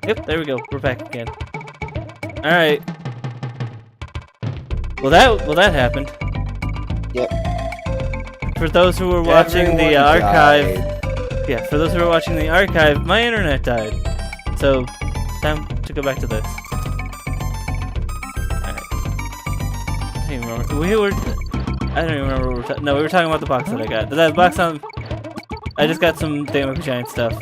Yep, there we go. We're back again. Alright. Well, that happened. Yep. For those who were watching the Everyone archive... died. Yeah, for those who were watching the archive, my internet died. So, time to go back to this. Alright. I don't even remember. I don't even remember what we were talking... No, we were talking about the box that I got. That box on... I just got some Damn Giant stuff.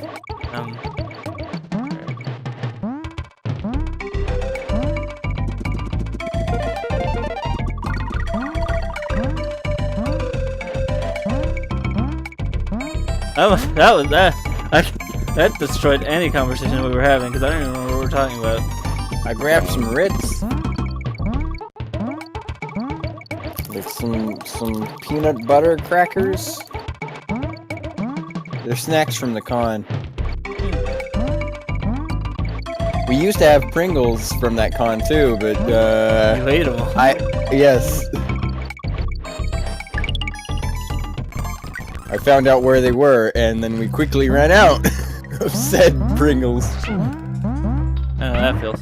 That destroyed any conversation we were having because I don't even remember what we were talking about. I grabbed some Ritz. Like some peanut butter crackers. They're snacks from the con. We used to have Pringles from that con too, but You ate them all. Yes. I found out where they were, and then we quickly ran out of said Pringles. I don't know how that feels.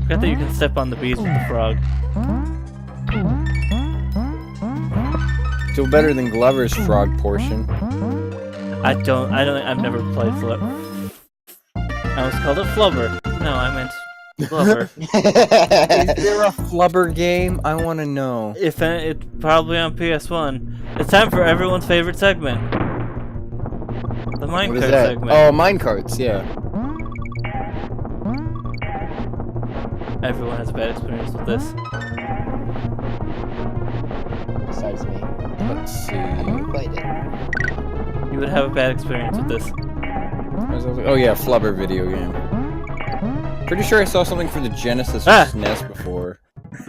Forgot that you can step on the bees with the frog. Still better than Glover's frog portion. I've never played I almost called it Flubber. No, I meant Flubber. Is there a Flubber game? I want to know. It's probably on PS1. It's time for everyone's favorite segment. The What is minecart that? segment. Oh, minecarts, yeah. Everyone has a bad experience with this. Besides me. Let's see. Who played it? You would have a bad experience with this. Oh yeah, Flubber video game. Pretty sure I saw something for the Genesis or SNES before.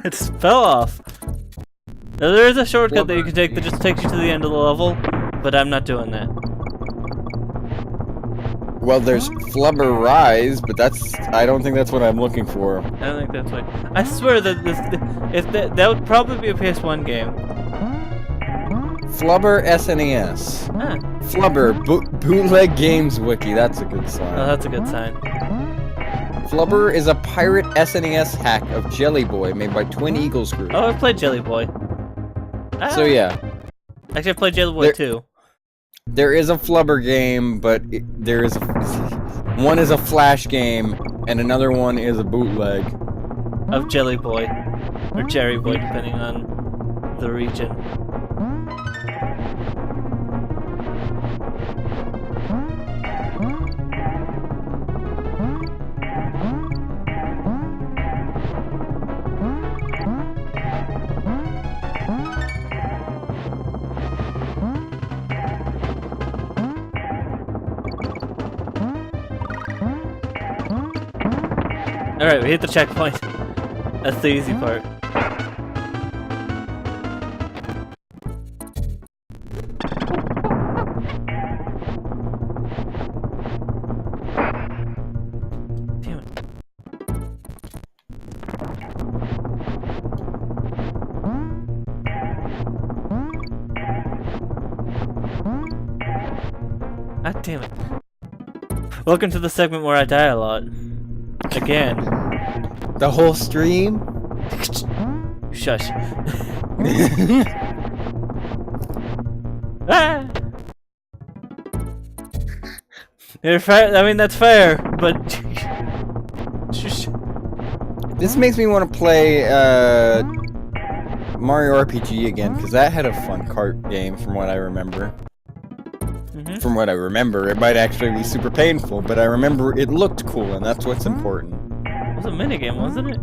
It fell off. Now there is a shortcut that you can take that just takes you to the end of the level, but I'm not doing that. Well, there's Flubber Rise, but I don't think that's what I'm looking for. I don't think that's right. I swear that that would probably be a PS1 game. Flubber SNES. Ah, Flubber Bootleg Games Wiki. That's a good sign. oh, that's a good sign. Flubber is a pirate SNES hack of Jelly Boy made by Twin Eagles Group. Oh, I played Jelly Boy. Ah. So yeah, Actually, I played Jelly Boy too. there is a Flubber game, but one is a Flash game and another one is a bootleg. Of Jelly Boy. Or Jerry Boy, depending on the region. Alright, we hit the checkpoint. That's the easy part. Damn it. God damn it. Welcome to the segment where I die a lot. Again. The whole stream? Shush. Ah! You're fair. I mean, that's fair, but shush. This makes me want to play Mario RPG again, because that had a fun kart game from what I remember. From what I remember, it might actually be super painful, but I remember it looked cool, and that's what's important. It was a minigame, wasn't it?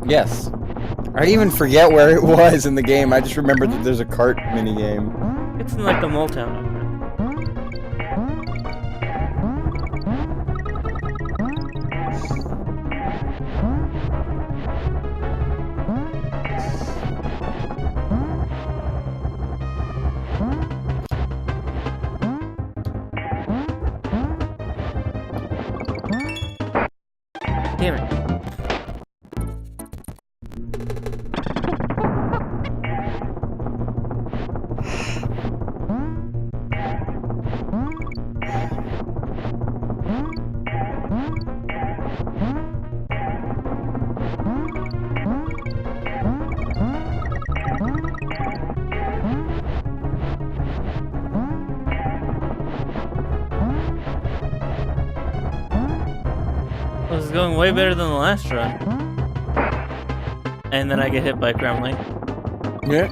Yes. I even forget where it was in the game, I just remember that there's a kart minigame. It's in like the Mole Town. Damn it. going way better than the last run. And then I get hit by Gremlin. Yeah.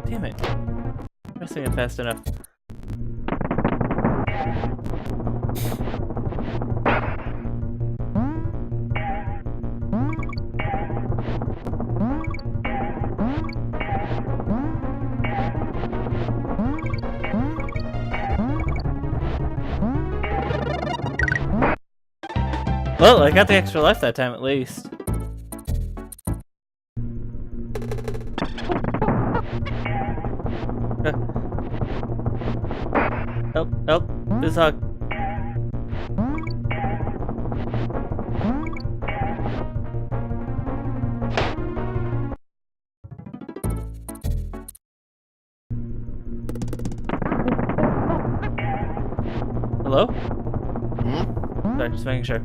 Damn it. I'm pressing it fast enough. Well, I got the extra life that time at least. Help, help, this hog. Hello? Sorry, just making sure.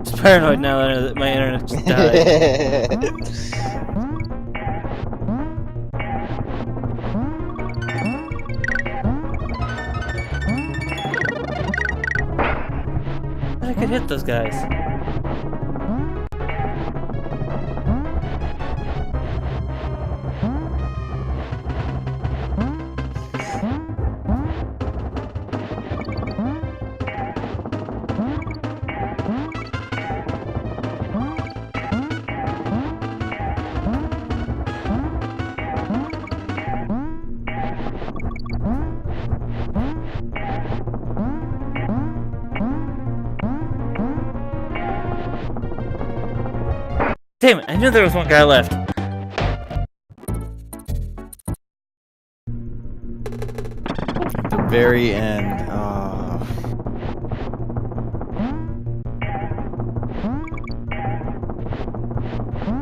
Just paranoid now that my internet just died. I could hit those guys. Damn it, I knew there was one guy left. At the very end.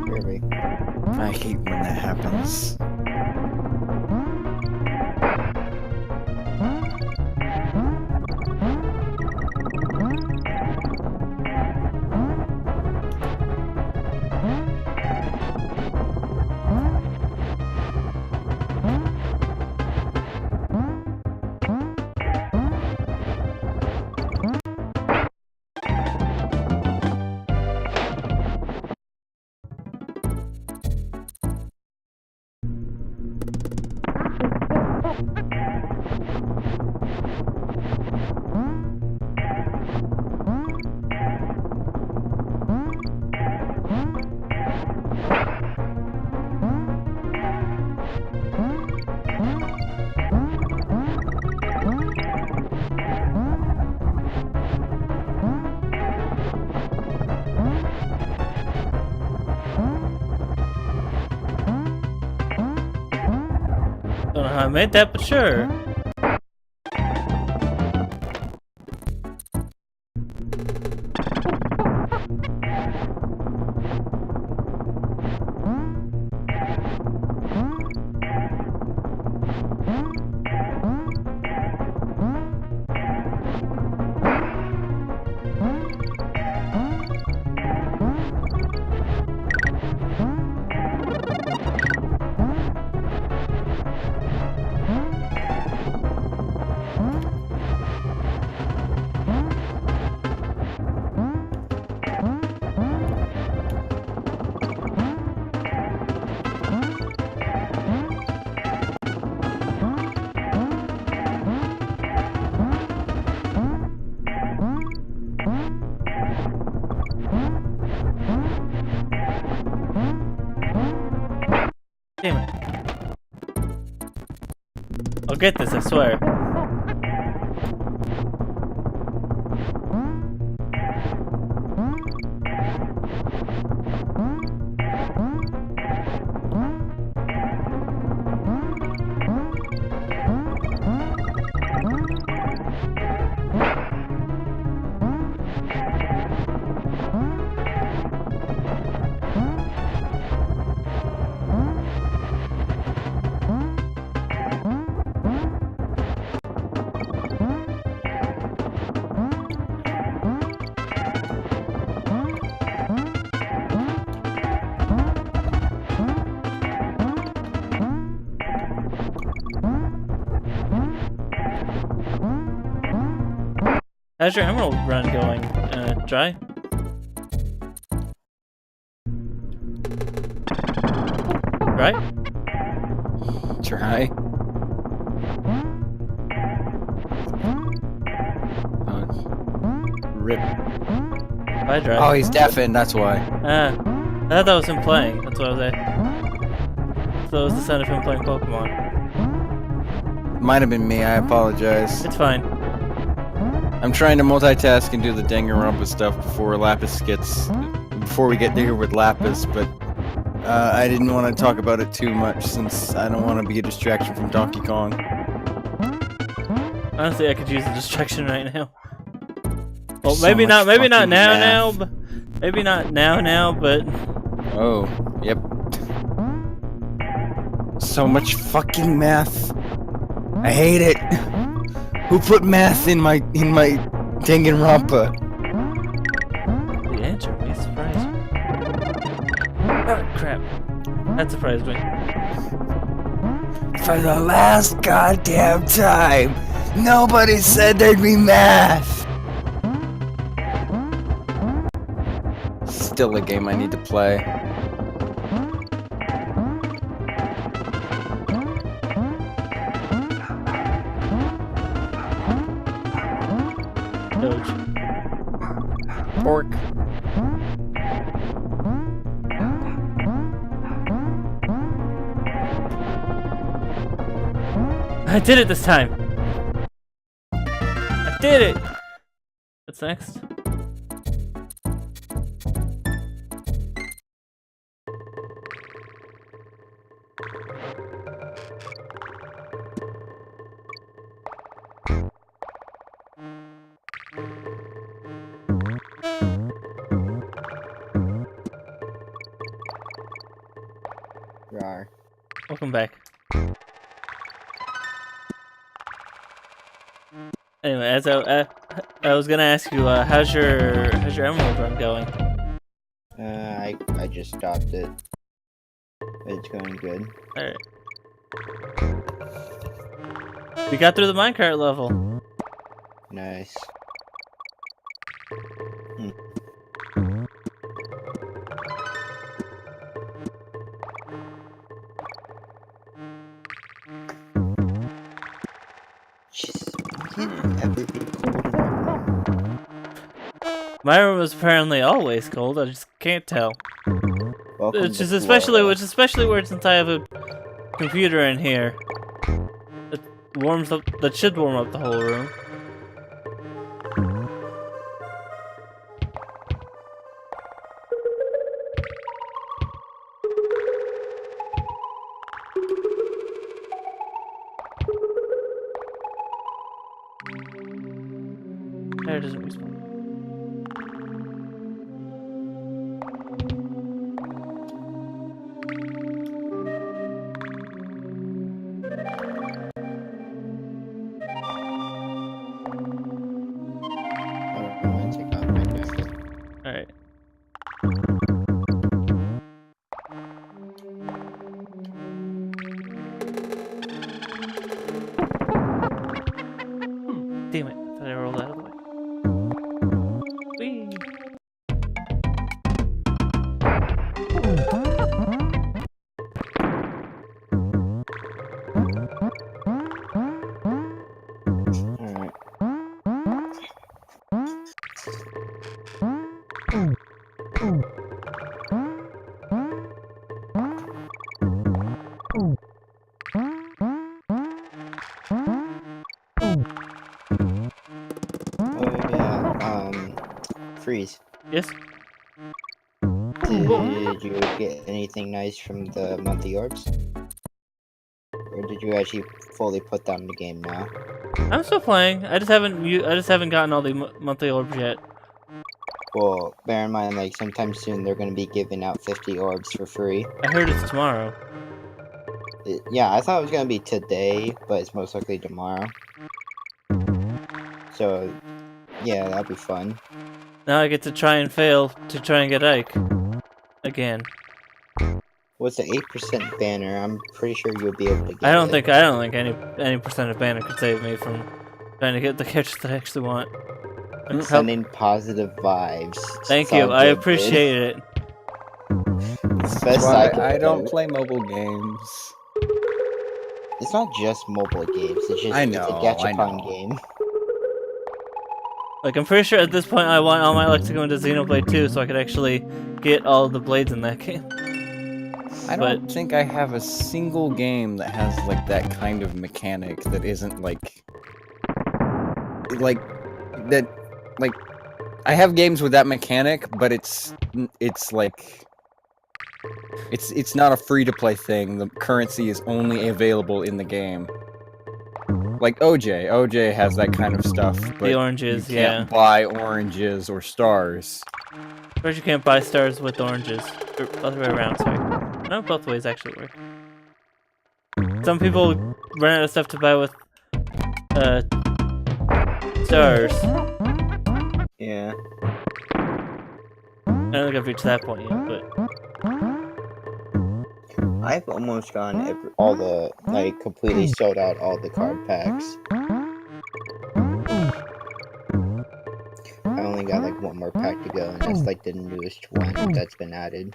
Kirby. I hate when that happens. Don't know how I made that, but sure. Damn it. I'll get this, I swear. How's your emerald run going? Dry? Right? Try. Rip. Bye, Dry. Oh, he's deafened, that's why. I thought that was him playing. That's what I was at. So it was the sound of him playing Pokemon. Might have been me, I apologize. It's fine. I'm trying to multitask and do the Danganronpa stuff before we get there with Lapis, but I didn't want to talk about it too much since I don't want to be a distraction from Donkey Kong. Honestly, I could use a distraction right now. Well, So maybe not. much Maybe not fucking now. math. Now, but maybe not now. But Oh, yep. So much fucking math. I hate it. Who put math in my Danganronpa? the answer may surprise you. Oh crap! That surprised me. For the last goddamn time, nobody said there'd be math. Still a game I need to play. Doge. Pork. I did it this time. I did it. What's next? Rar. Welcome back. Anyway, as I was gonna ask you, how's your emerald run going? I just stopped it. It's going good. All right. We got through the minecart level. Nice. My room was apparently always cold. I just can't tell. Welcome Which to is especially Florida. weird since I have a computer in here. That warms up. That should warm up the whole room. There, it doesn't respawn. Alright. Damn it, I thought I rolled out of the way. Whee! Alright. Oh yeah, Freeze. Yes? Did you get anything nice from the monthly orbs? Or did you actually fully put them in the game now? I'm still playing. I just haven't gotten all the monthly orbs yet. Well, bear in mind, like, sometime soon they're gonna be giving out 50 orbs for free. I heard it's tomorrow. Yeah, I thought it was gonna be today, but it's most likely tomorrow. So, yeah, that'd be fun. Now I get to try and fail to try and get Ike. Again. What's the 8% banner? I'm pretty sure you'll be able to get I don't it. think any percent of banner could save me from trying to get the characters that I actually want. Sending positive vibes. Thank It's all you. I good, appreciate it. dude. It's the That's best why I can I don't do. play mobile games. It's not just mobile games. It's just I it's a know, gachapon I know. game. Like, I'm pretty sure at this point I want all my luck to go into Xenoblade 2 so I could actually get all the blades in that game. I don't think I have a single game that has like that kind of mechanic that isn't like that like I have games with that mechanic, but it's like it's not a free to play thing. The currency is only available in the game. Like OJ has that kind of stuff, but The oranges, you can't buy oranges or stars. First, you can't buy stars with oranges. Or other way around, sorry. No, both ways actually work. Some people run out of stuff to buy with stars. Yeah. I don't think I've reached that point yet, but I've almost gotten all the completely sold out all the card packs. I only got like one more pack to go, and that's like the newest one that's been added.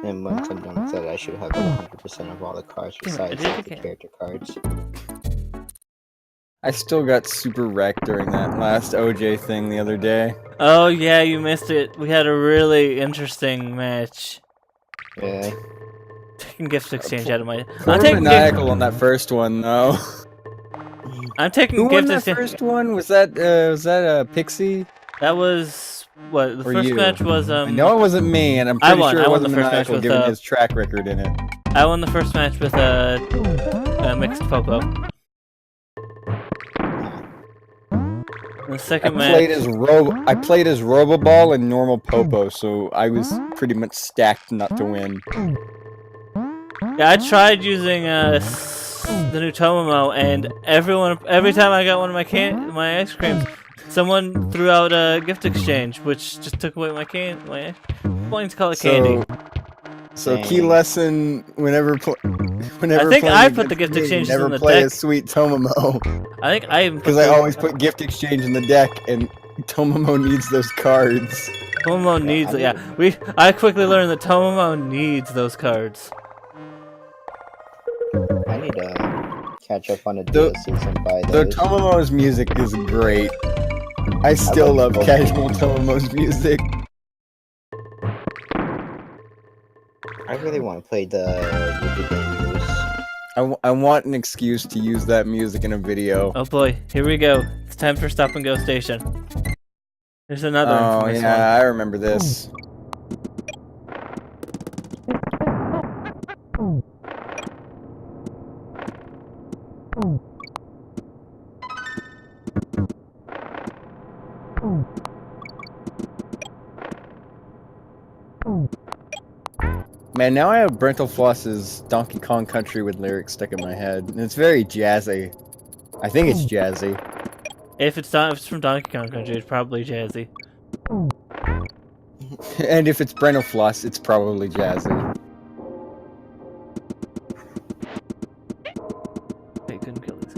And once I'm done with that, I should have 100% of all the cards besides like, the character cards. I still got super wrecked during that last OJ thing the other day. oh yeah, you missed it. We had a really interesting match. Yeah. Taking gift exchange out of my. I'm taking maniacal on that first one though. I'm taking Who won gift that exchange. first one? Was that Pixie? That was what the Or first you? match was. I know it wasn't me, and I'm pretty won. sure I it won the wasn't first match maniacal with, given his track record in it. I won the first match with mixed Popo. The second match. I played as Roboball and normal Popo, so I was pretty much stacked not to win. Yeah, I tried using the new Tomomo, and every time I got one of my ice creams, someone threw out a gift exchange, which just took away my candy. Wanting to call it candy. So key lesson: whenever I think I put the gift exchanges never in the play deck. a sweet Tomomo, I think I because I always put gift exchange in the deck, and Tomomo needs those cards. Tomomo needs. I quickly learned that Tomomo needs those cards. I need to catch up on the DLCs and buy The those. Tomomo's music is great. I still love casual Tomomo's music. I really want to play the Yuki Dangerous. I want an excuse to use that music in a video. Oh boy, here we go. It's time for Stop and Go Station. There's another one Oh from this yeah, I remember this. Man, now I have Brental Floss's Donkey Kong Country with lyrics stuck in my head, and it's very jazzy. I think it's jazzy. If it's from Donkey Kong Country, it's probably jazzy. And if it's Brental Floss, it's probably jazzy. Hey, couldn't kill this.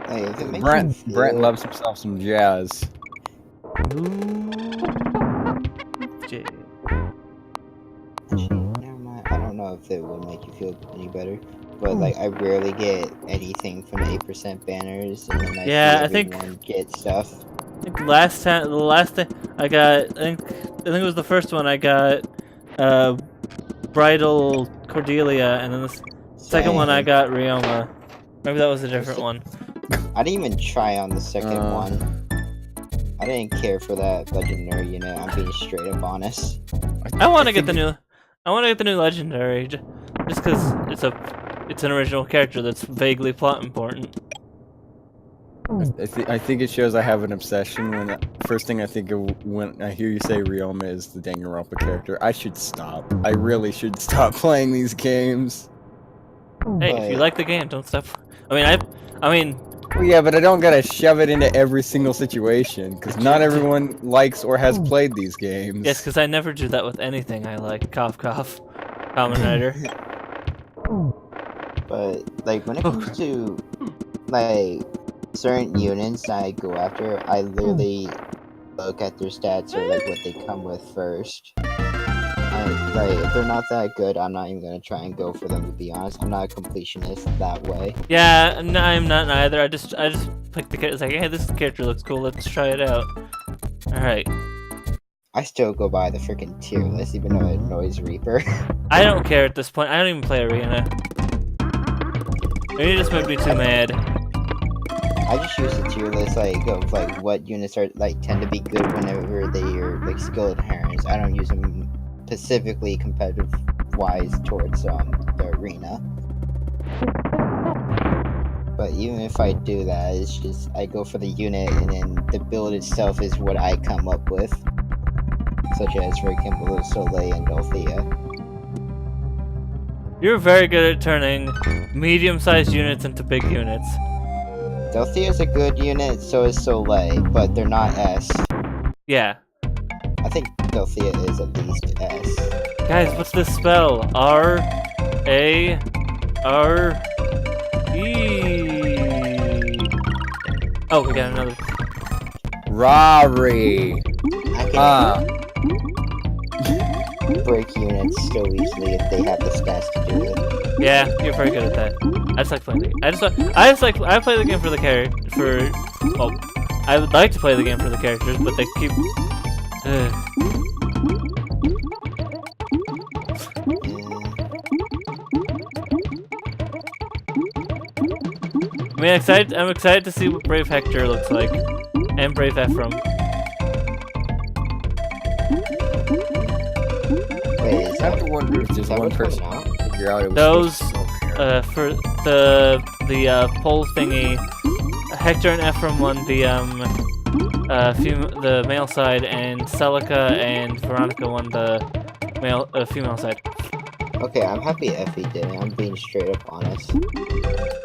Hey, if it makes Brent you feel- loves himself some jazz. Jazz. Never mind. I don't know if it would make you feel any better, but like I rarely get anything from 8% banners, and then Yeah, I I see think- everyone get stuff. I think the last time I got, I think it was the first one I got, Bridal Cordelia, and then the second one I Same. got Ryoma. Maybe that was a different one. I didn't even try on the second Uh. one. I didn't care for that legendary unit. I'm being straight up honest. I want to get the new, legendary, just because it's an original character that's vaguely plot important. I think it shows I have an obsession. When first thing I think of when I hear you say Ryoma is the Danganronpa character. I should stop. I really should stop playing these games. Hey, if you like the game, don't stop. I mean, Well, yeah, but I don't gotta shove it into every single situation, because not everyone likes or has played these games. yes, because I never do that with anything I like. Cough, cough. Kamen Rider. But like when it comes to like certain units I go after, I literally look at their stats or like what they come with first. Like if they're not that good, I'm not even gonna try and go for them. To be honest, I'm not a completionist that way. Yeah, I'm not either. I just picked the character. It's like, hey, this character looks cool. Let's try it out. All right. I still go by the freaking tier list, even though it annoys Reaper. I don't care at this point. I don't even play Arena. Arena just made me too mad. I just use the tier list like of like what units are like tend to be good whenever they are like skill inheritance. I don't use them specifically competitive wise towards the arena. But even if I do that, it's just I go for the unit and then the build itself is what I come up with. Such as for example Soleil and Dorothea. You're very good at turning medium-sized units into big units. Dorothea is a good unit, so is Soleil, but they're not S. Yeah. I think Dorothea is at least S. Guys, what's this spell? R-A-R-E. Oh, we got another. Rari. I can break units so easily if they have the stats to do it. Yeah, you're very good at that. I just like playing the game. I play the game for the well, I would like to play the game for the characters, but they keep I mean, I'm excited to see what Brave Hector looks like. And Brave Ephraim. Wait, is I have to wonder if there's one which person now? figure out it was Those, supposed to be over here. for the poll thingy, Hector and Ephraim won the the male side, and Celica and Veronica won the female side. Okay, I'm happy Effie did it. I'm being straight up honest.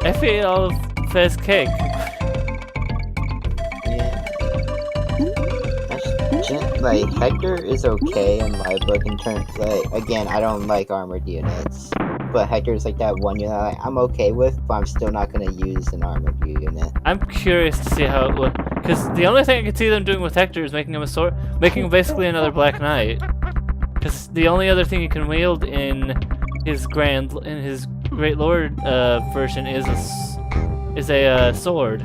Effie ate all of Fez cake. Yeah. Like, Hector is okay in my book in terms, like, again, I don't like armored units. But Hector is like that one unit I'm okay with, but I'm still not gonna use an armored unit. I'm curious to see how it would, because the only thing I could see them doing with Hector is making him making him basically another Black Knight. Because the only other thing he can wield in his Great Lord version is a sword.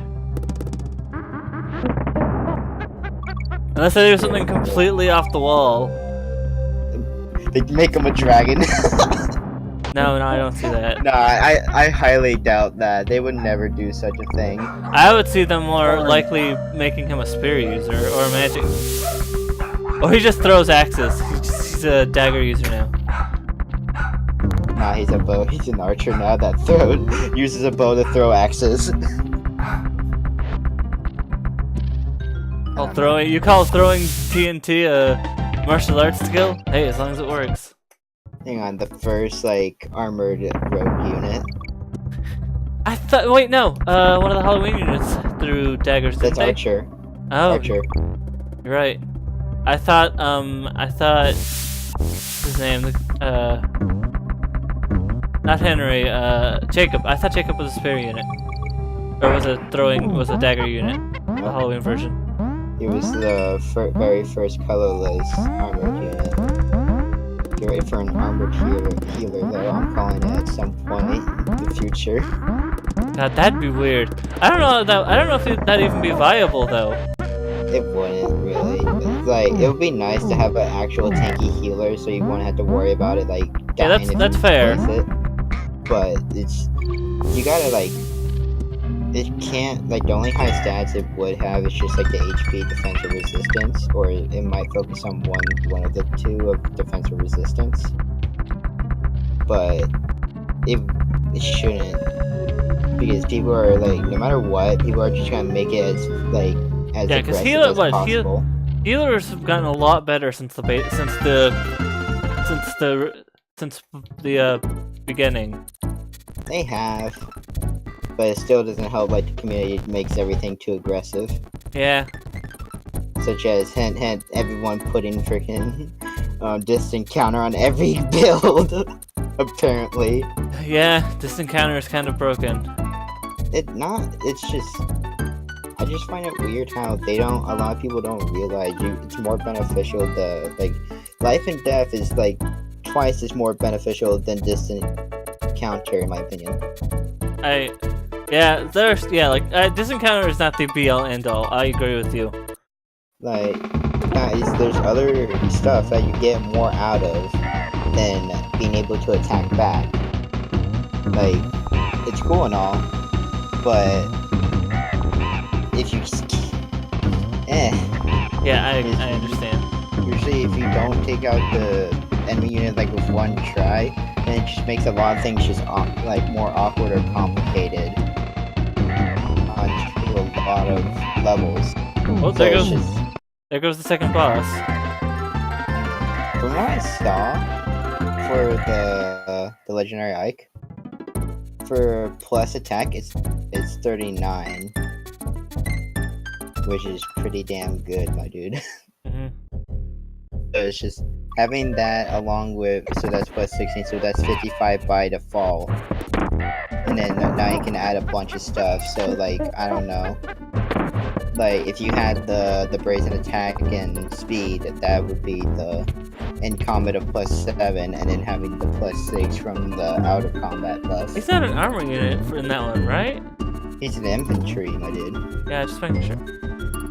Unless they do something completely off the wall. They make him a dragon. No, I don't see that. Nah, I highly doubt that. They would never do such a thing. I would see them more likely making him a spear user or a magic. Or he just throws axes. He's a dagger user now. Nah, he's an archer now that uses a bow to throw axes. You call throwing TNT a martial arts skill? Hey, as long as it works. Hang on, the first like armored rogue unit. I thought. Wait, no. One of the Halloween units threw daggers. That's didn't they? Archer. Oh, Archer. you're right. I thought. What's his name? Not Henry. Jacob. I thought Jacob was a spear unit, or was a dagger unit. The Halloween version. He was the very first colorless armored unit. Get ready for an armored healer though. I'm calling it at some point in the future. God, that'd be weird. I don't know if that'd even be viable though. It wouldn't really. Like, it would be nice to have an actual tanky healer, so you won't have to worry about it like Yeah, dying if that's you fair. place it. But you gotta like. It can't, like, the only high stats it would have is just, like, the HP defensive resistance, or it might focus on one of the two of defensive resistance. But it shouldn't, because people are, like, no matter what, people are just gonna make it as, like, as aggressive as possible. Healers have gotten a lot better since the beginning. They have. But it still doesn't help, like, the community makes everything too aggressive. Yeah. Such as, hint, everyone putting freaking distant counter on every build, apparently. Yeah, this encounter is kind of broken. It's just. I just find it weird how a lot of people don't realize it's more beneficial life and death is like twice as more beneficial than distant counter in my opinion. Distant counter is not the be all end all. I agree with you. Like, there's other stuff that you get more out of than being able to attack back. Like, it's cool and all, but if you just Yeah, I understand. Usually if you don't take out the enemy unit like with one try, then it just makes a lot of things just like more awkward or complicated on a lot of levels. Oh, there goes the second boss. From what I saw for the legendary Ike, for plus attack it's 39. Which is pretty damn good, my dude. Mm-hmm. So it's just having that along with, so that's plus 16, so that's 55 by default. And then now you can add a bunch of stuff, so like, I don't know. Like, if you had the brazen attack and speed, that would be the in combat of plus 7, and then having the plus 6 from the out of combat buff. He's not an armor unit in that one, right? He's an infantry, my dude. Yeah, just making sure.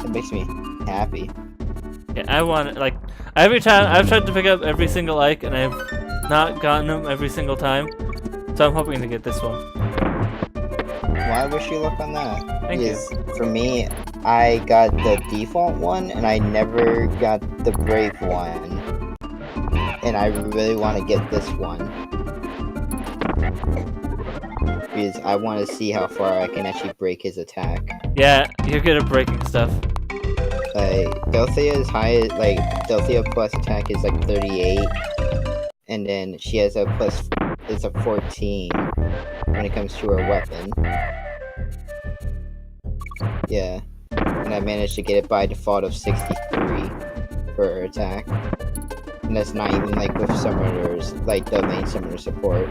It makes me happy. Yeah, I want like every time I've tried to pick up every single Ike and I've not gotten them every single time, so I'm hoping to get this one. Well, I wish you luck on that. Thank you. For me, I got the default one, and I never got the brave one. And I really want to get this one. Because I want to see how far I can actually break his attack. Yeah, you're good at breaking stuff. Like, Delthea's Delthea plus attack is like 38. And then she has a 14 when it comes to her weapon. Yeah. And I managed to get it by default of 63 for her attack. And that's not even like with summoners, like the main summoner support.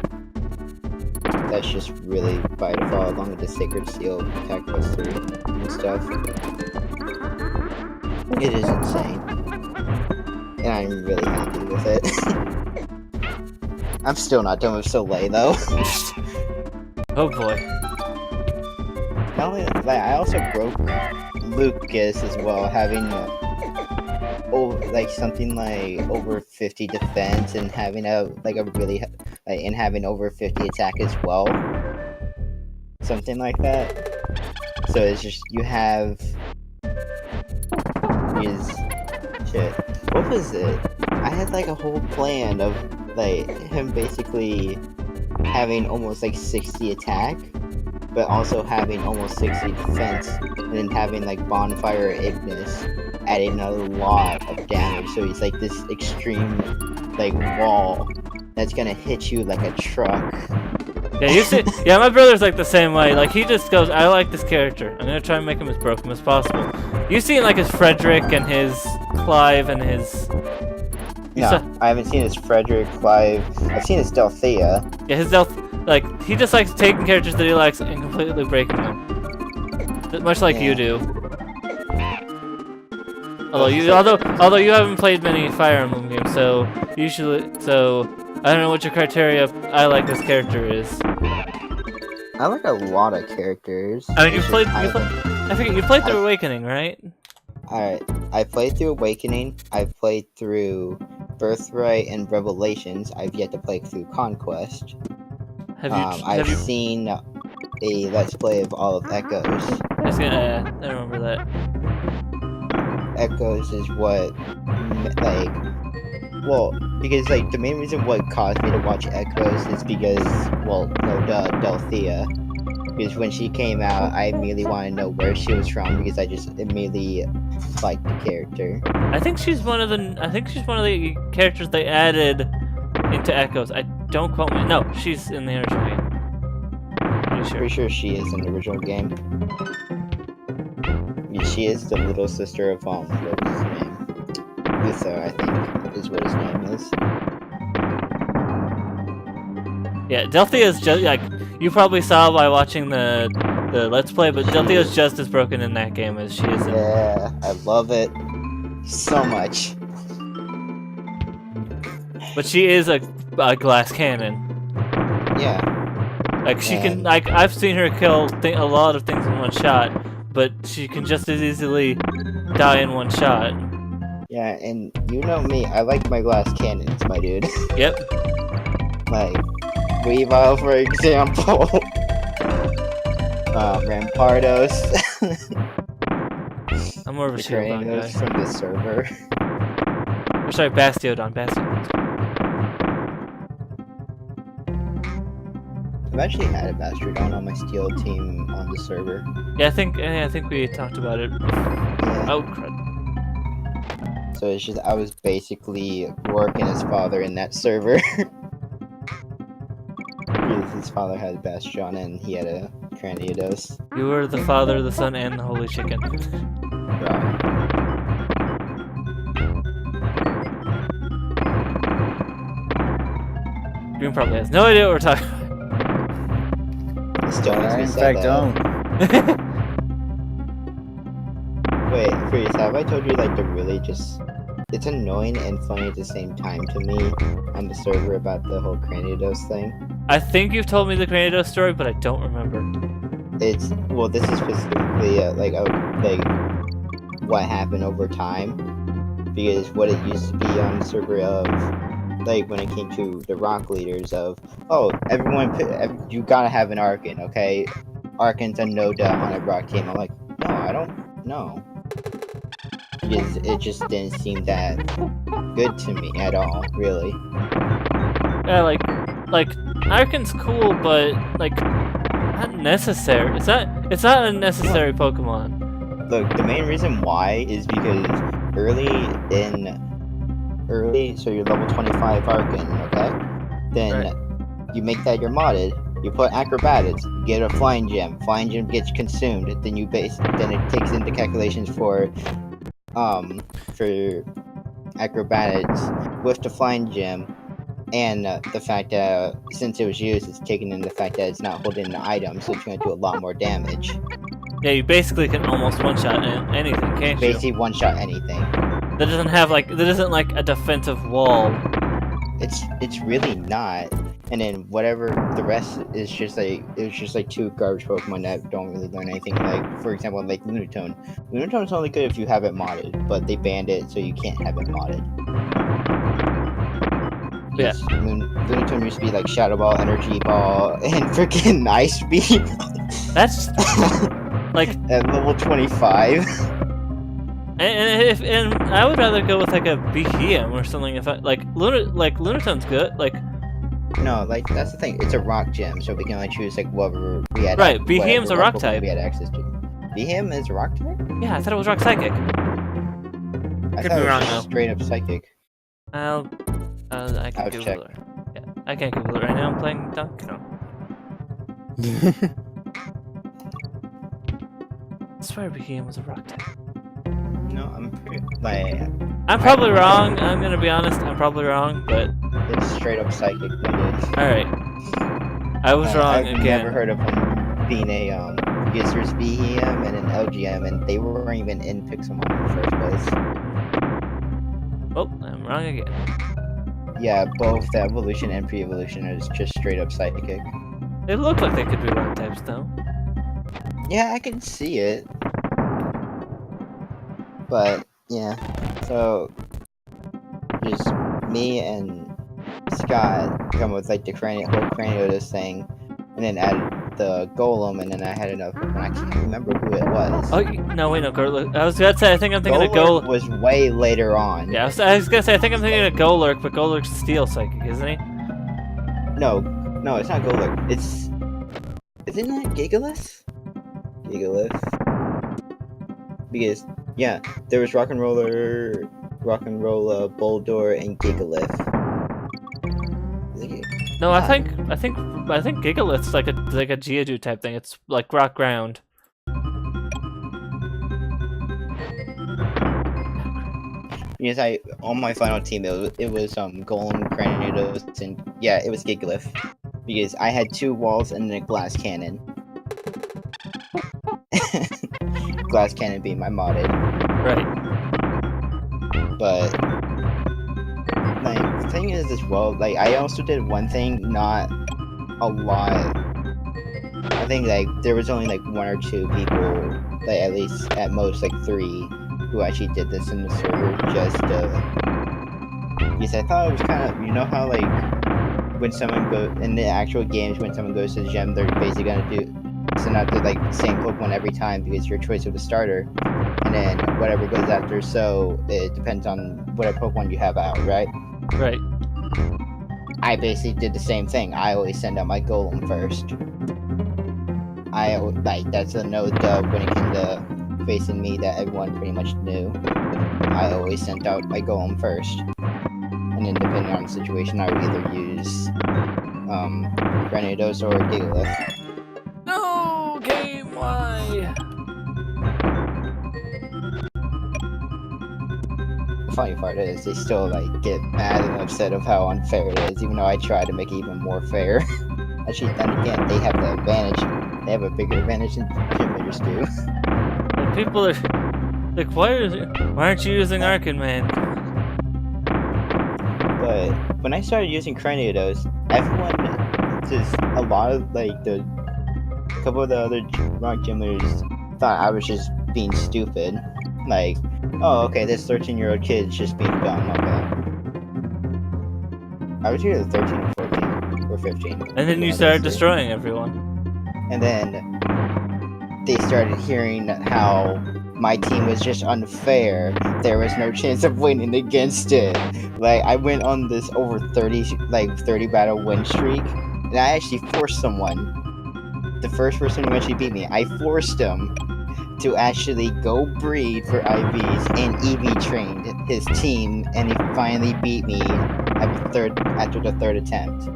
That's just really by default along with the Sacred Seal attack plus 3 and stuff. It is insane. And I'm really happy with it. I'm still not done with Soleil though. Oh boy. Not only that, I also broke Lucas as well, having something like over 50 defense and having and having over 50 attack as well. Something like that. So it's just you have what was it? I had like a whole plan of like him basically having almost like 60 attack, but also having almost 60 defense, and then having like Bonfire Ignis adding a lot of damage. So he's like this extreme like wall that's gonna hit you like a truck. Yeah, you see, yeah, my brother's like the same way. Like he just goes, I like this character. I'm gonna try and make him as broken as possible. You see like his Frederick and his Clive and his. I haven't seen his Frederick, Clive. I've seen his Delthea. Yeah, his like he just likes taking characters that he likes and completely breaking them, much like you do. Although you haven't played many Fire Emblem games, so I don't know what your criteria of I like this character is. I like a lot of characters. I mean, I forget you played through Awakening, right? Alright, I played through Awakening. I've played through Birthright and Revelations. I've yet to play through Conquest. I've seen a Let's Play of all of Echoes. I remember that. Echoes is what, because the main reason what caused me to watch Echoes is because, Delthea. Because when she came out, I immediately wanted to know where she was from because I just immediately liked the character. I think she's one of the characters they added into Echoes. I don't quote me. No, she's in the original game. Pretty sure she is in the original game. She is the little sister of what was his name? Luther, I think, is what his name is. Yeah, Delthea is just like you probably saw by watching the the Let's Play, but Delthea's just as broken in that game as she is in. Yeah, I love it so much. But she is a glass cannon. Yeah. Like she can, And- like I've seen her kill a lot of things in one shot, but she can just as easily die in one shot. Yeah, and you know me, I like my glass cannons, my dude. Yep. Like, Weavile, for example. Rampardos. I'm more of a The Shieldon Cranios guy. from the server. Or sorry, Bastiodon. Bastiodon. I've actually had a Bastrodon on my steel team on the server. Yeah, I think we talked about it. Yeah. Oh crud. So it's just, I was basically working his father in that server. Because his father had a Bastion and he had a Cranidos. You were the Father, the Son, and the Holy Chicken. Right. Green probably has no idea what we're talking about. Still makes I me in sad fact though. don't. Wait, Freeze, have I told you like the really just... It's annoying and funny at the same time to me on the server about the whole Cranidos thing. I think you've told me the Granados story, but I don't remember. It's, well, this is specifically like what happened over time. Because what it used to be on the server of, like when it came to the rock leaders of, oh, you gotta have an Arcan, okay? Arcan's a no doubt on a rock team. I'm like, no, I don't know. Because it just didn't seem that good to me at all, really. Yeah, like Arcan's cool, but like not necessary. It's not a necessary Pokemon. Look, the main reason why is because early, so you're level 25 Arcan, okay? Then you make that your modded, you put Acrobatics, you get a Flying Gem gets consumed, then then it takes into calculations for Acrobatics with the Flying Gem, and the fact that since it was used, it's taken in the fact that it's not holding the item, so it's going to do a lot more damage. Yeah, you basically can almost one-shot anything, can't you? Basically, one-shot anything. That doesn't have like a defensive wall. It's really not. And then whatever the rest is just like, it was just like two garbage Pokemon that don't really learn anything. Like, for example, like Lunatone. Lunatone's only good if you have it modded, but they banned it so you can't have it modded. Yeah. Lunatone used to be like Shadow Ball, Energy Ball, and freaking Ice Beam That's like, at level 25. and I would rather go with like a Behemoth or something. If Lunatone's good. Like, No, like that's the thing. It's a rock gem, so we can only choose like whatever we had. Right, Behemoth's a rock Pokemon type. We had access to. Behem is a rock type? yeah, I thought it was Rock Psychic. I Could thought be it was wrong, just though. straight up psychic. I can I'll Google check. it. Yeah, I can't Google it right now. I'm playing Donkey Kong. I swear Behemoth was a rock type. No, I'm pretty like I'm probably wrong. I'm gonna be honest. I'm probably wrong, but it's straight up psychic. Dude. all right. I was wrong I've again. never heard of him being a because there's BEM and an LGM, and they weren't even in Pixelmon in the first place. Oh, I'm wrong again. Yeah, both the evolution and pre-evolution is just straight up psychic. It looked like they could be rock types though. Yeah, I can see it. But yeah, so just me and Scott come with like the whole Craniotis thing, and then added the Golem, and then I had enough. And I can't remember who it was. Oh no, wait, no, Golurk. I was gonna say I think I'm thinking of Golurk Golurk. was way later on. Yeah, I was gonna say I think I'm thinking of Golurk, but Golurk's Steel Psychic, isn't he? No, it's not Golurk. Isn't that Gigalith? Gigalith. Because yeah, there was Rock and Roller, Boldor, and Gigalith. No, I think Gigalith's like a Geodude type thing. It's like rock ground. Because on my final team it was Golem, Cranidos, and yeah, it was Gigalith. Because I had 2 walls and then a glass cannon. Glass Cannon being my modded. Right. But like the thing is as well, like I also did one thing, not a lot. I think like there was only like 1 or 2 people, like at least at most like 3, who actually did this in the server just because I thought it was kind of, you know how like when someone goes in the actual games, when someone goes to the gym, they're basically gonna do send out the like same Pokemon every time because your choice of the starter, and then whatever goes after. So it depends on whatever Pokemon you have out, right? Right. I basically did the same thing. I always send out my Golem first. That's a no dub when it came to facing me that everyone pretty much knew. I always sent out my Golem first. And then depending on the situation, I would either use Granados or Gigalith. No, game, why? The funny part is they still like get mad and upset of how unfair it is, even though I try to make it even more fair. Actually, then again, they have the advantage. They have a bigger advantage than gym leaders do. And people are like, why aren't you using Arcan Man? But when I started using Cranidos, everyone, just a lot of like a couple of the other rock gym leaders thought I was just being stupid. Like, oh, okay, this 13-year-old kid's just being dumb. Okay. I was either 13 or 14 or 15. And then you started destroying everyone. And then they started hearing how my team was just unfair. There was no chance of winning against it. Like, I went on this over 30 battle win streak, and I actually forced someone. The first person who actually beat me, I forced him to actually go breed for IVs and EV trained his team, and he finally beat me after the third attempt.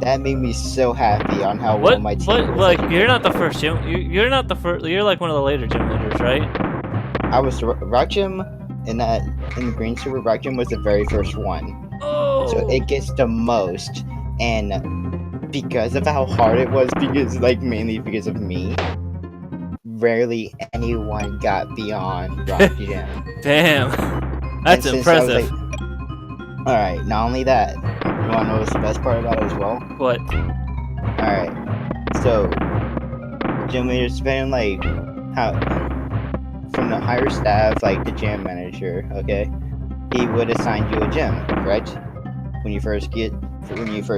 That made me so happy on how well my team was. Like, you're not the first gym. You're not the first. You're like one of the later gym leaders, right? I was the Rock Gym in the Green Server. Rock Gym was the very first one, Oh. so it gets the most. And because of how hard it was, mainly because of me, rarely anyone got beyond Rock Gym. Damn. That's And since I was impressive. all right. Not only that, you want to know what's the best part about it as well? What? Alright, so gym leaders depending like how from the higher staff, like the gym manager, okay, he would assign you a gym, right? When you first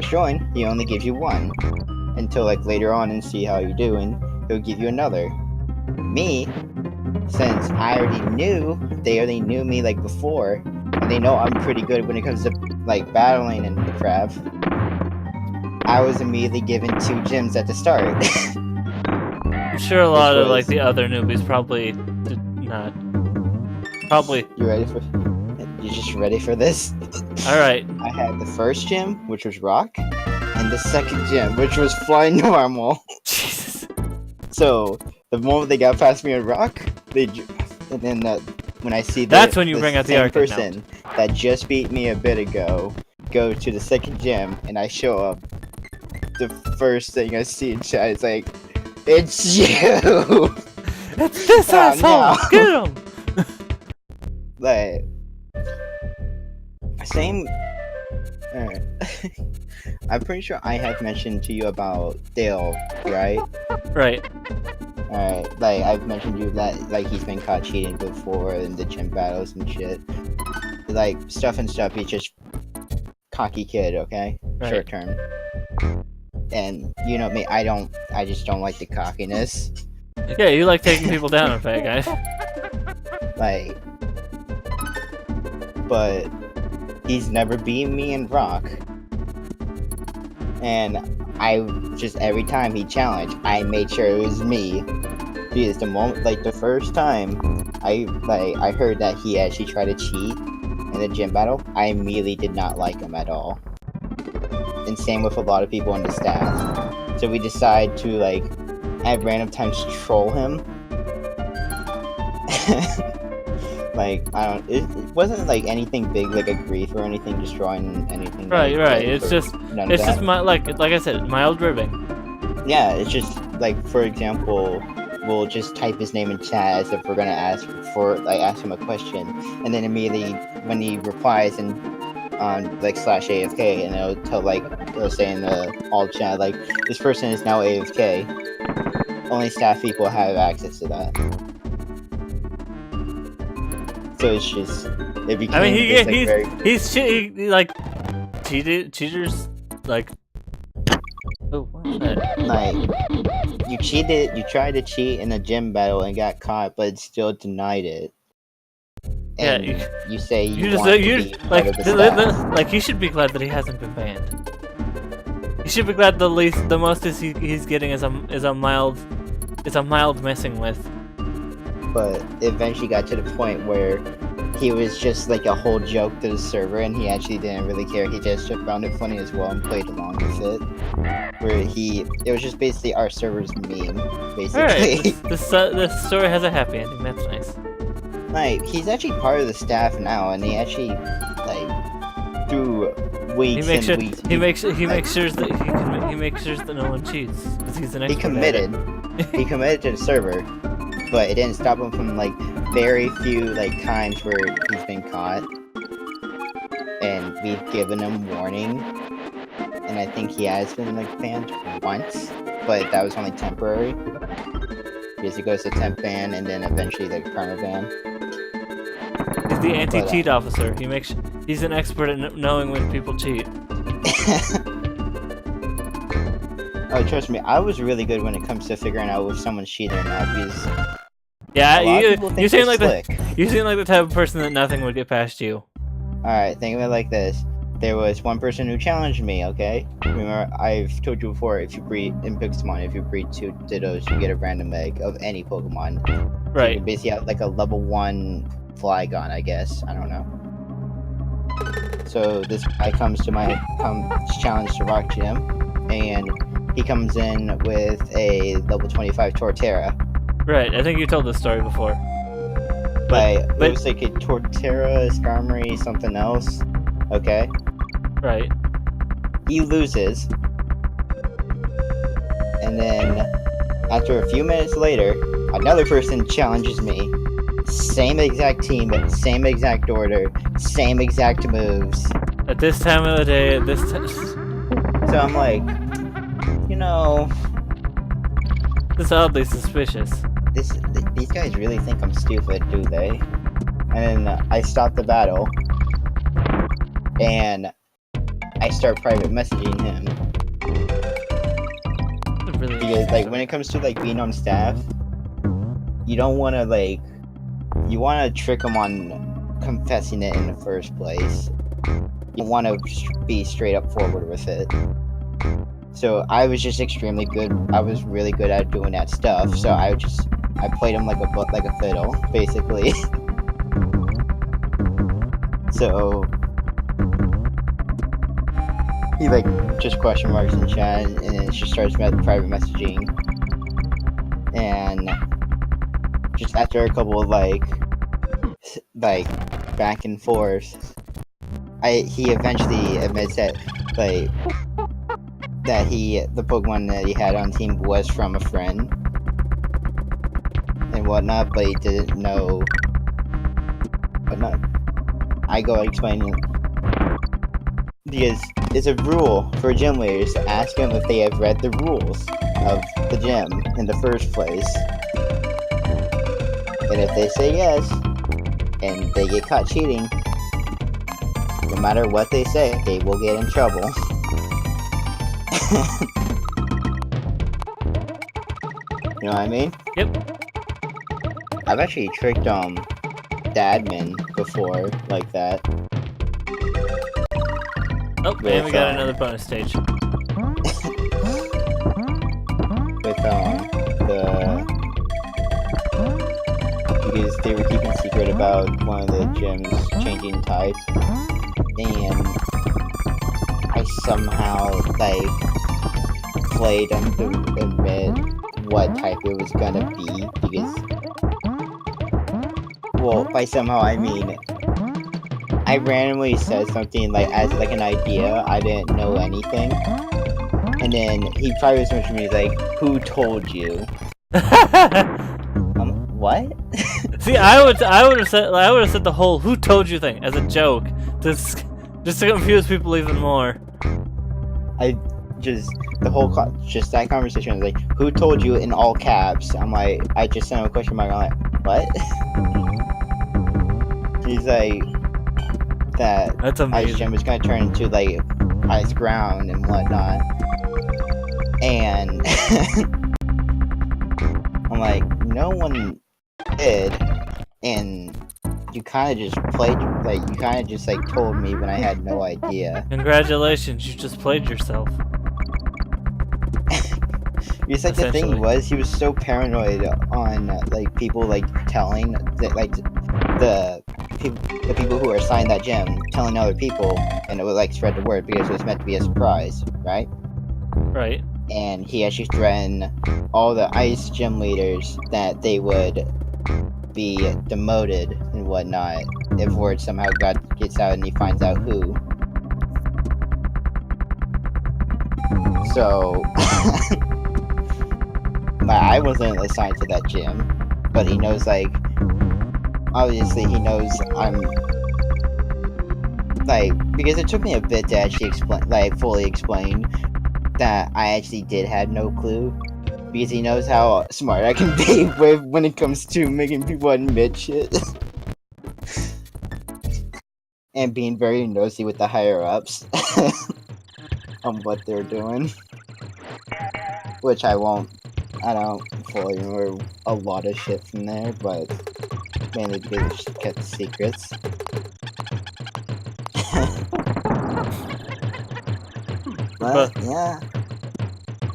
join, he only gives you one until like later on and see how you're doing, he'll give you another. Me, since I already knew, they already knew me like before, and they know I'm pretty good when it comes to like battling and the crap. I was immediately given 2 gyms at the start. I'm sure a lot Which of like was- the other newbies probably did not. Probably. You ready for? You just ready for this? All right. I had the first gym, which was rock, and the second gym, which was fly normal. Jesus. So the moment they got past me on rock, and then when I see That's when you bring out the same Arctic person that just beat me a bit ago go to the second gym, and I show up. The first thing I see in chat is like, "It's you!" It's this Oh, asshole. no. Get him. Like, same. Alright. I'm pretty sure I have mentioned to you about Dale, right? Right. Alright, like I've mentioned to you that like he's been caught cheating before in the gym battles and shit. Like stuff, he's just cocky kid, okay? Right. Short term. And you know me, I just don't like the cockiness. Yeah, you like taking people down, in fact, guys. Like, but he's never beaten me in rock. And I just, every time he challenged, I made sure it was me. Because the moment, like the first time I heard that he actually tried to cheat in the gym battle, I immediately did not like him at all. And same with a lot of people on the staff. So we decide to like at random times troll him. Like it wasn't like anything big, like a grief or anything, destroying anything. Right, like, right. or It's just none of that. like I said, mild ribbing. Yeah, it's just like, for example, will just type his name in chat as if we're gonna ask him a question, and then immediately when he replies and on like /AFK, and it'll say in the all chat like this person is now AFK. Only staff people have access to that. So it's just it became. I mean, cheaters like. Oh, what's that? Like you cheated. You tried to cheat in a gym battle and got caught, but still denied it. Yeah, And you say you just want to be part of the staff. like he should be glad that he hasn't been banned. He should be glad the most he's getting is a mild messing with. But it eventually got to the point where he was just like a whole joke to the server, and he actually didn't really care. He just found it funny as well and played along with it. Where it was just basically our server's meme, basically. Alright, this story has a happy ending. That's nice. Like he's actually part of the staff now, and he actually like through weeks He makes sure weeks. he makes sure that no one cheats because he's an expert. He committed. He committed to the server, but it didn't stop him from like very few like times where he's been caught, and we've given him warning, and I think he has been like banned once, but that was only temporary because he goes to temp ban and then eventually like perma ban. He's the anti-cheat officer. He's an expert at knowing when people cheat. Oh, trust me, I was really good when it comes to figuring out if someone's cheating or not, because Yeah, a lot of people think you seem they're like slick. you seem like the type of person that nothing would get past you. Alright, think of it like this. There was one person who challenged me, okay? Remember, I've told you before, if you breed in Pokemon, if you breed 2 Dittos, you get a random egg of any Pokemon. So you Right. can basically have like a level 1 Flygon, I guess. I don't know. So this guy comes challenge to Rock Gym, and he comes in with a level 25 Torterra. Right. I think you told this story before. But it but- was like a Torterra, Skarmory, something else. Okay? Right. He loses. And then, after a few minutes later, another person challenges me. Same exact team, same exact order, same exact moves. At this time of the day, at this time, So I'm like, you know, this is oddly suspicious. these guys really think I'm stupid, do they? And then I stop the battle, and I start private messaging him. Really Because like when it comes to like being on staff, you don't want to like, you want to trick them on confessing it in the first place. You want to be straight up forward with it. So I was just extremely good. I was really good at doing that stuff. So I played him like a fiddle, basically. So he like just question marks in chat, and then she starts private messaging, and just after a couple of like back and forth, he eventually admits that the Pokemon that he had on team was from a friend and whatnot, but he didn't know whatnot. I go explaining because it's a rule for gym leaders to ask them if they have read the rules of the gym in the first place. And if they say yes, and they get caught cheating, no matter what they say, they will get in trouble. You know what I mean? Yep. I've actually tricked the admin before like that. Oh, and we got another bonus stage. With because they were keeping secret about one of the gyms changing type, and I somehow like played them to admit what type it was gonna be, because, well, by somehow I mean I randomly said something like as like an idea. I didn't know anything, and then he probably was mentioning me like, "Who told you?" What? See, I would have said the whole "who told you" thing as a joke, just to confuse people even more. I just just that conversation was like, "Who told you?" in all caps. I'm like, I just sent him a question mark. I'm like, what? He's like, that That's ice amazing. gym was gonna turn into like ice ground and whatnot, and I'm like, no one did, and you kind of just played, like you kind of just like told me when I had no idea. Congratulations, you just played yourself. Because like the thing Essentially. was, he was so paranoid on like people like telling that like the people who were assigned that gym telling other people, and it would like spread the word because it was meant to be a surprise, right? Right. And he actually threatened all the ice gym leaders that they would be demoted and whatnot if word somehow gets out and he finds out who. So I wasn't assigned to that gym, but he knows, like, obviously he knows I'm like, because it took me a bit to actually fully explain that I actually did have no clue, because he knows how smart I can be when it comes to making people admit shit. And being very nosy with the higher ups on what they're doing. Which I don't fully remember a lot of shit from there, but mainly because I just kept secrets. But yeah.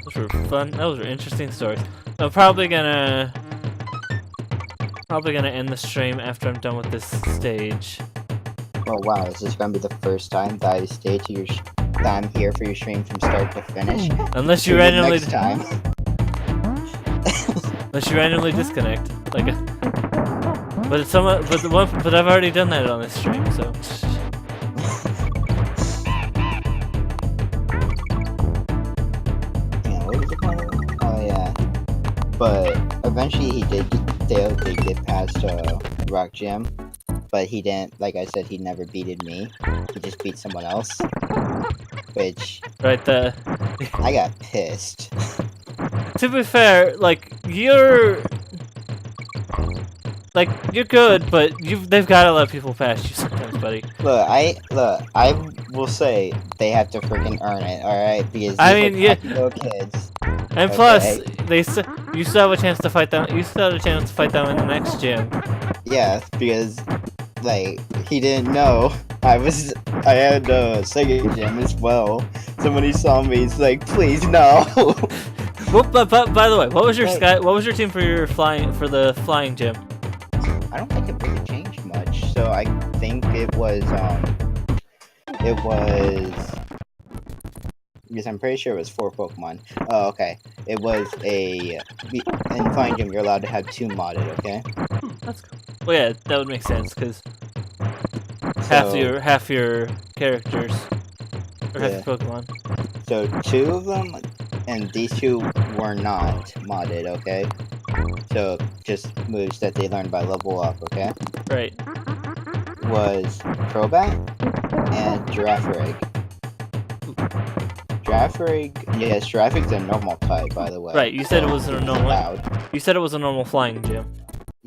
Those were fun. Those were interesting stories. I'm probably gonna end the stream after I'm done with this stage. Oh wow, is this gonna be the first time that I stay to that I'm here for your stream from start to finish? Unless you See you randomly next time. unless you randomly disconnect. Like but it's but I've already done that on this stream, so Yeah, what was the point? Oh yeah. But eventually he did get past Rock Gym. But he didn't, like I said, he never beated me. He just beat someone else. Which right there. I got pissed. To be fair, like you're good, but they've gotta let people pass you sometimes, buddy. Look, I will say they have to freaking earn it, alright? Because these I mean, are yeah. cocky little kids. And plus, you still have a chance to fight them. You still have a chance to fight them in the next gym. Yeah, because like he didn't know I had a Sega gym as well. So when he saw me, he's like, "Please no." Well, but by the way, what was your Hey. What was your team for the flying gym? I don't think it really changed much. So I think it was because I'm pretty sure it was 4 Pokemon. Oh, okay. It was in Flying Gym you're allowed to have 2 modded, okay? That's cool. Well, yeah, that would make sense because So, half your characters or half Yeah. your Pokemon. So 2 of them, and these 2 were not modded, okay? So just moves that they learned by level up, okay? Right. Was Crobat and Girafarig. Yes, Giraffarig's a normal type, by the way. Right. You said it was a it's normal. allowed. You said it was a normal flying gym.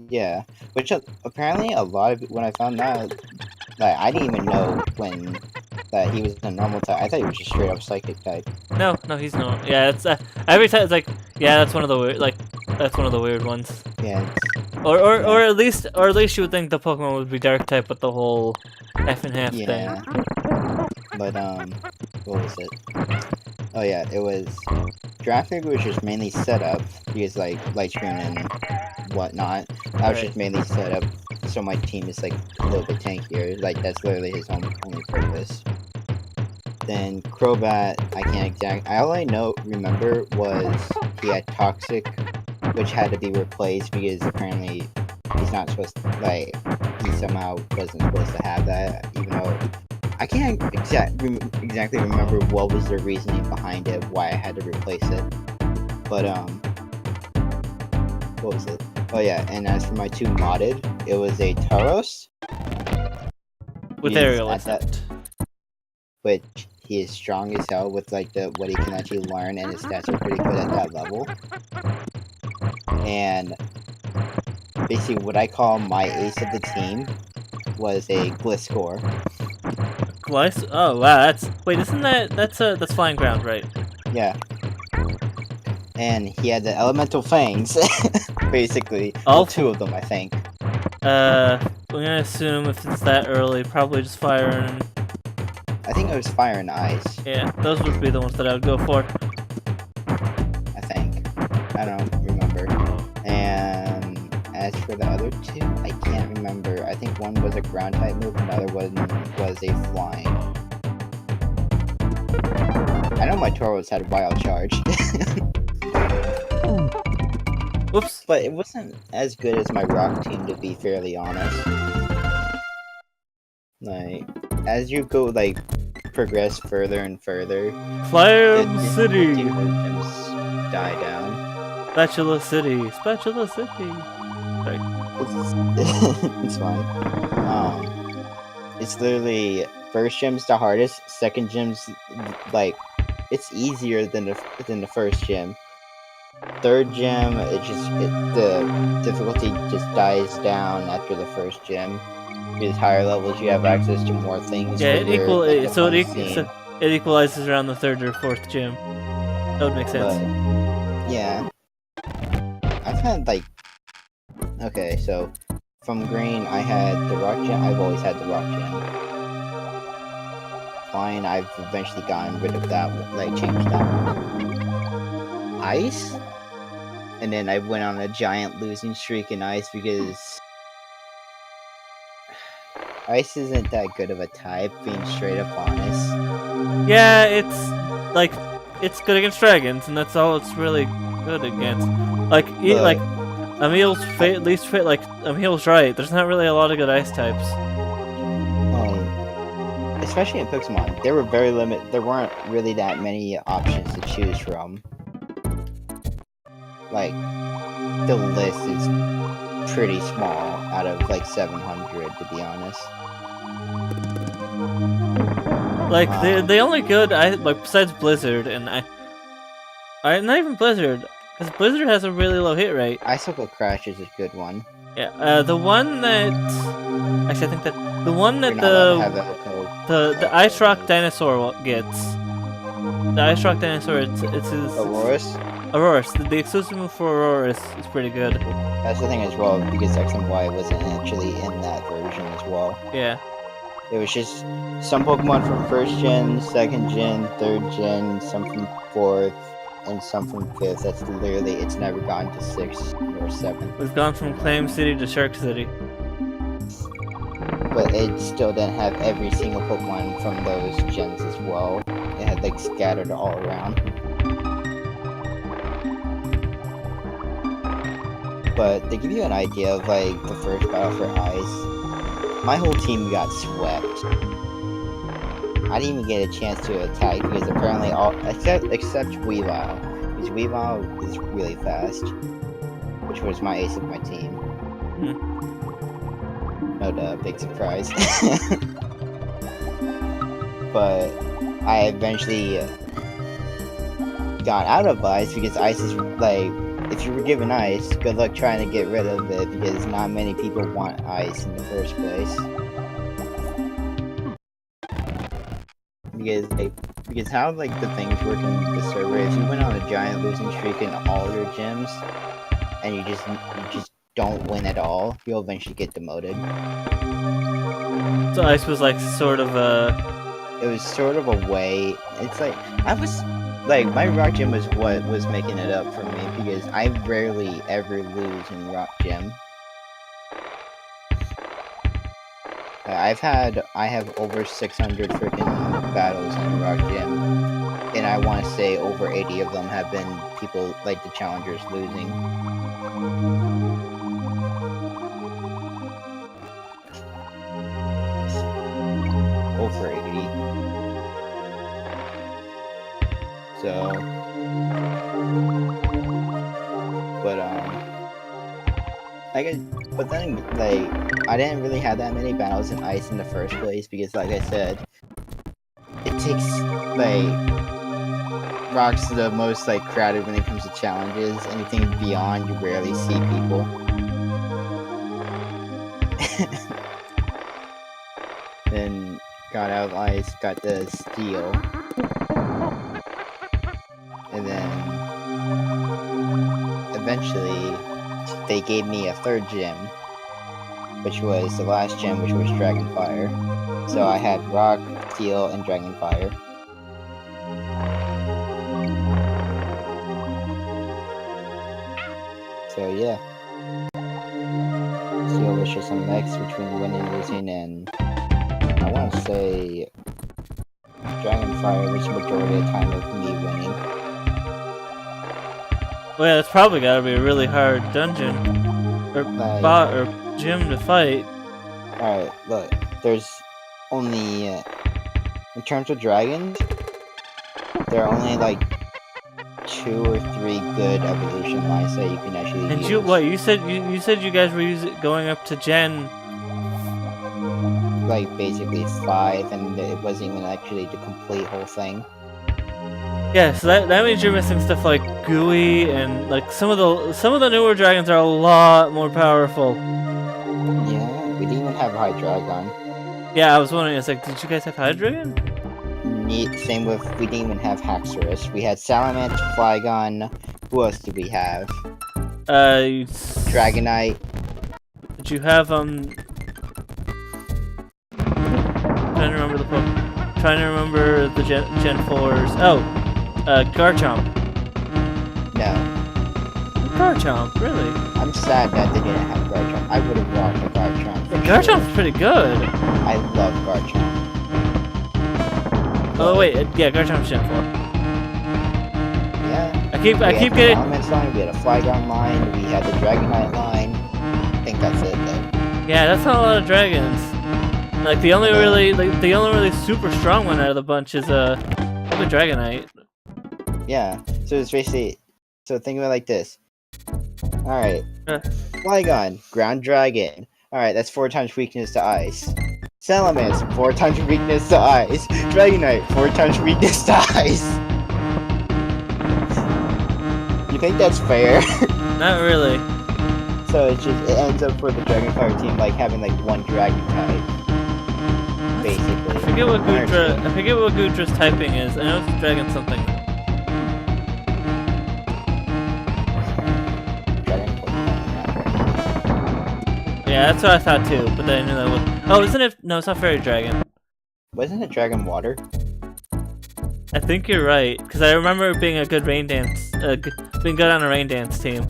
Yeah, which apparently a lot of when I found out, like I didn't even know when that he was a normal type. I thought he was just straight up psychic type. No, he's not. Yeah, it's every time it's like, yeah, that's one of the weird ones. Yeah, Or at least you would think the Pokemon would be dark type with the whole half and half yeah. thing. But what was it? Oh yeah, it was Giraffarig was just mainly set up because like light screen and whatnot. That was just mainly set up so my team is like a little bit tankier. Like that's literally his only purpose. Then Crobat, all I remember was he had Toxic, which had to be replaced because apparently he's not supposed to, like, he somehow wasn't supposed to have that, even though I can't exactly remember what was the reasoning behind it, why I had to replace it. But what was it? Oh yeah, and as for my 2 modded, it was a Tauros, With Yes, aerial at that- ascent. which he is strong as hell with like the what he can actually learn, and his stats are pretty good at that level. And basically, what I call my ace of the team was a Gliscor. Glyce? Oh wow, that's wait, isn't that's flying ground, right? Yeah. And he had the elemental fangs, basically. Oh. Well, 2 of them, I think. I'm gonna assume if it's that early, probably just fire and I think it was fire and ice. yeah, those would be the ones that I would go for. I think. I don't remember. And as for the other 2, I can't remember. I think one was a ground type move, another one was a flying. I know my Tauros had wild charge, Whoops. but it wasn't as good as my rock team, to be fairly honest. Like, as you go, like, progress further and further, Flame City! just die down. Spatula City! Spatula City! It's fine. It's literally first gem's the hardest. Second gem's like it's easier than the first gem. Third gem, the difficulty just dies down after the first gem. Because higher levels, you have access to more things. Yeah, it it equalizes around the 3rd or 4th gym. That would make sense. But, yeah. I've had like okay, so from green I had the rock gem. I've always had the rock gem. Flying, I've eventually gotten rid of that one, like changed that one. Ice? And then I went on a giant losing streak in ice because ice isn't that good of a type, being straight up honest. Yeah, it's good against dragons, and that's all it's really good against. Like, But- Emil's Emil's right. There's not really a lot of good ice types. Especially in Pokemon, there were very limited. There weren't really that many options to choose from. Like, the list is pretty small out of like 700, to be honest. Like the only good besides Blizzard and not even Blizzard, because Blizzard has a really low hit rate. Icicle Crash is a good one. Yeah, the one that actually I think that the one that You're not allowed to have that code. the Ice Rock Dinosaur gets. The Ice Rock Dinosaur, it's his Aurorus? Aurorus. The exclusive move for Aurorus is pretty good. That's the thing as well, because X and Y wasn't actually in that version as well. Yeah. It was just some Pokemon from 1st gen, 2nd gen, 3rd gen, some from 4th, and some from 5th. That's literally, it's never gone to 6th or 7th. We've gone from Claim City to Shark City. But it still didn't have every single Pokemon from those gens as well. It had like scattered all around. But to give you an idea of like the first battle for Ice, my whole team got swept. I didn't even get a chance to attack because apparently all except Weavile, because Weavile is really fast, which was my ace of my team. No big surprise. But I eventually got out of ice because ice is like, if you were given ice, good luck trying to get rid of it because not many people want ice in the first place. Because how like the things work in the server, if you went on a giant losing streak in all your gyms and you just don't win at all, you'll eventually get demoted. So Ice was like sort of It was sort of a way. It's like I was like my rock gym was what was making it up for me because I rarely ever lose in rock gym. I have over 600 freaking battles in rock gym, and I want to say over 80 of them have been people like the challengers losing. Over 80. So, but but then like I didn't really have that many battles in ice in the first place because, like I said, it takes like Rock's the most like crowded when it comes to challenges. Anything beyond, you rarely see people. Then got out of ice, got the steel, and then eventually they gave me a third gem, which was the last gem, which was Dragonfire. So I had Rock, Steel, and Dragonfire. So yeah, Steel was just a mix between winning, losing, and I want to say Dragonfire was the majority of the time of me winning. Well, yeah, that's probably gotta be a really hard dungeon or Like, bot or gym to fight. alright, look, there's only in terms of dragons, there are only like 2 or 3 good evolution lines that you can actually And use. you said you guys were going up to Gen. Like basically 5, and it wasn't even actually the complete whole thing. Yeah, so that means you're missing stuff like Gooey and like some of the newer dragons are a lot more powerful. Yeah, we didn't even have Hydreigon. Yeah, I was wondering, it's like, did you guys have Hydreigon? Same with, we didn't even have Haxorus. We had Salamence, Flygon. Who else did we have? Dragonite. Did you have Trying to remember the Trying to remember the Gen 4s. Oh, Garchomp. No. Garchomp, really? I'm sad that they didn't have Garchomp. I would have rocked a Garchomp. for Garchomp's sure. pretty good. I love Garchomp. Oh wait, yeah, Garchomp's Gen 4. Yeah. I keep We had the getting. Salamence line, we had a Flygon line, we had the Dragonite line. I think that's it though. Yeah, that's not a lot of dragons. Like the only really super strong one out of the bunch is probably Dragonite. Yeah. So it's basically, so think of it like this. Alright. Uh. Flygon, Ground Dragon. Alright, that's 4 times weakness to ice. Salamence, 4 times weakness to ice. Dragonite, 4 times weakness to ice. You think that's fair? Not really. So it's just, it ends up for the Dragonfire team like having like 1 dragon type. Basically. I forget what Goodra's typing is. I know it's dragon something. Yeah, that's what I thought too, but then I knew that was. Oh, isn't it? No, it's not Fairy Dragon. Wasn't it Dragon Water? I think you're right, because I remember it being a good rain dance, being good on a rain dance team.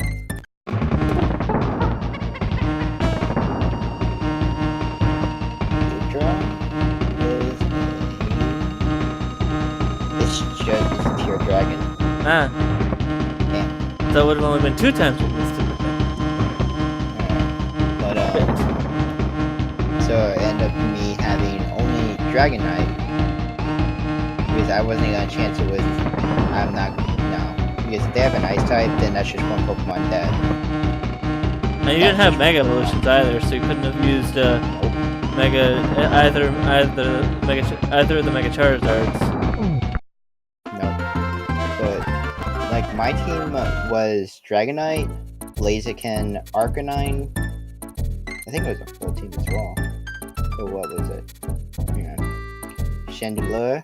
It's just pure dragon. Ah. Yeah. So it would have only been 2 times what this stupid thing. But so it ended up me having only Dragonite because I wasn't gonna chance it with. I'm not. No, because if they have an Ice type, then that's just one Pokemon dead. And you didn't have Mega Evolutions either, so you couldn't have used either of the Mega Charizards. No. But like my team was Dragonite, Blaziken, Arcanine. I think it was a full team as well. So what was it? Hang on. Chandelure.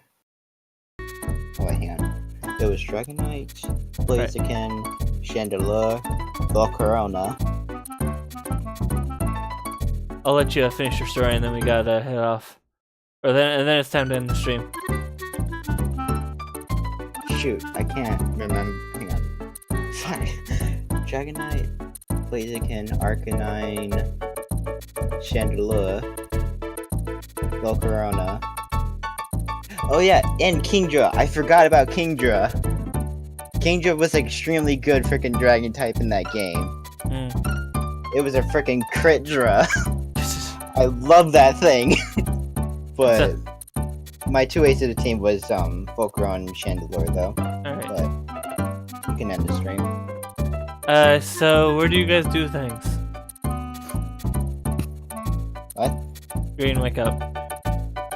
Oh wait, hang on. It was Dragonite, Blaziken, Chandelure, Volcarona. I'll let you finish your story and then we gotta head off. And then it's time to end the stream. Shoot, I can't remember. Hang on. Sorry. Dragonite, Blaziken, Arcanine, Chandelure, Volcarona. Oh yeah, and Kingdra. I forgot about Kingdra. Kingdra was extremely good freaking dragon type in that game. Mm. It was a freaking Critdra. I love that thing. But my 2 aces of the team was Volcarona and Chandelure though. Alright. But you can end the stream. So where do you guys do things? Green, wake up.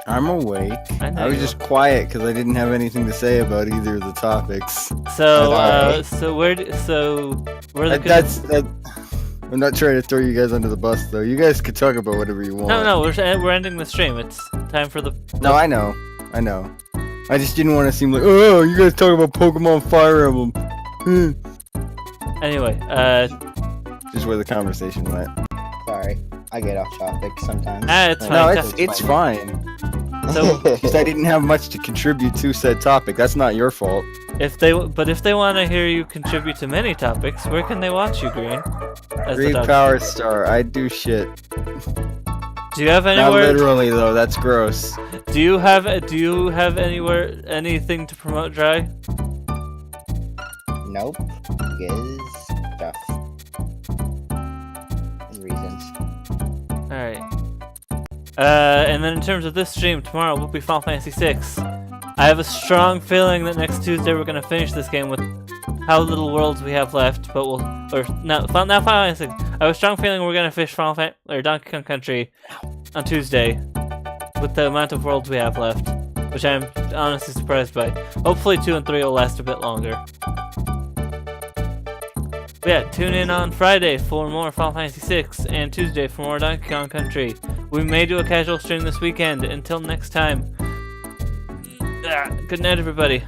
I'm awake. I know I was you just quiet because I didn't have anything to say about either of the topics. So, Alright. so where the That, I'm not trying to throw you guys under the bus, though. You guys could talk about whatever you want. No, we're ending the stream. It's time for the. No, I know. I just didn't want to seem like, oh, you guys talk about Pokemon Fire Emblem. Anyway, Just where the conversation went. Sorry, I get off topic sometimes. it's No, fine. it's fine. So Just I didn't have much to contribute to said topic. That's not your fault. if they want to hear you contribute to many topics, where can they watch you, Green? As the Green dog- Power Star. I do shit. Do you have Not anywhere? literally though. That's gross. Do you have anywhere anything to promote, Dry? Nope. Because stuff. Reasons. All right. And then in terms of this stream, tomorrow will be Final Fantasy VI. I have a strong feeling that next Tuesday we're gonna finish this game with how little worlds we have left, but not Final Fantasy VI. I have a strong feeling we're gonna finish Donkey Kong Country on Tuesday with the amount of worlds we have left, which I'm honestly surprised by. Hopefully 2 and 3 will last a bit longer. But yeah, tune in on Friday for more Final Fantasy VI and Tuesday for more Donkey Kong Country. We may do a casual stream this weekend. Until next time. Good night, everybody.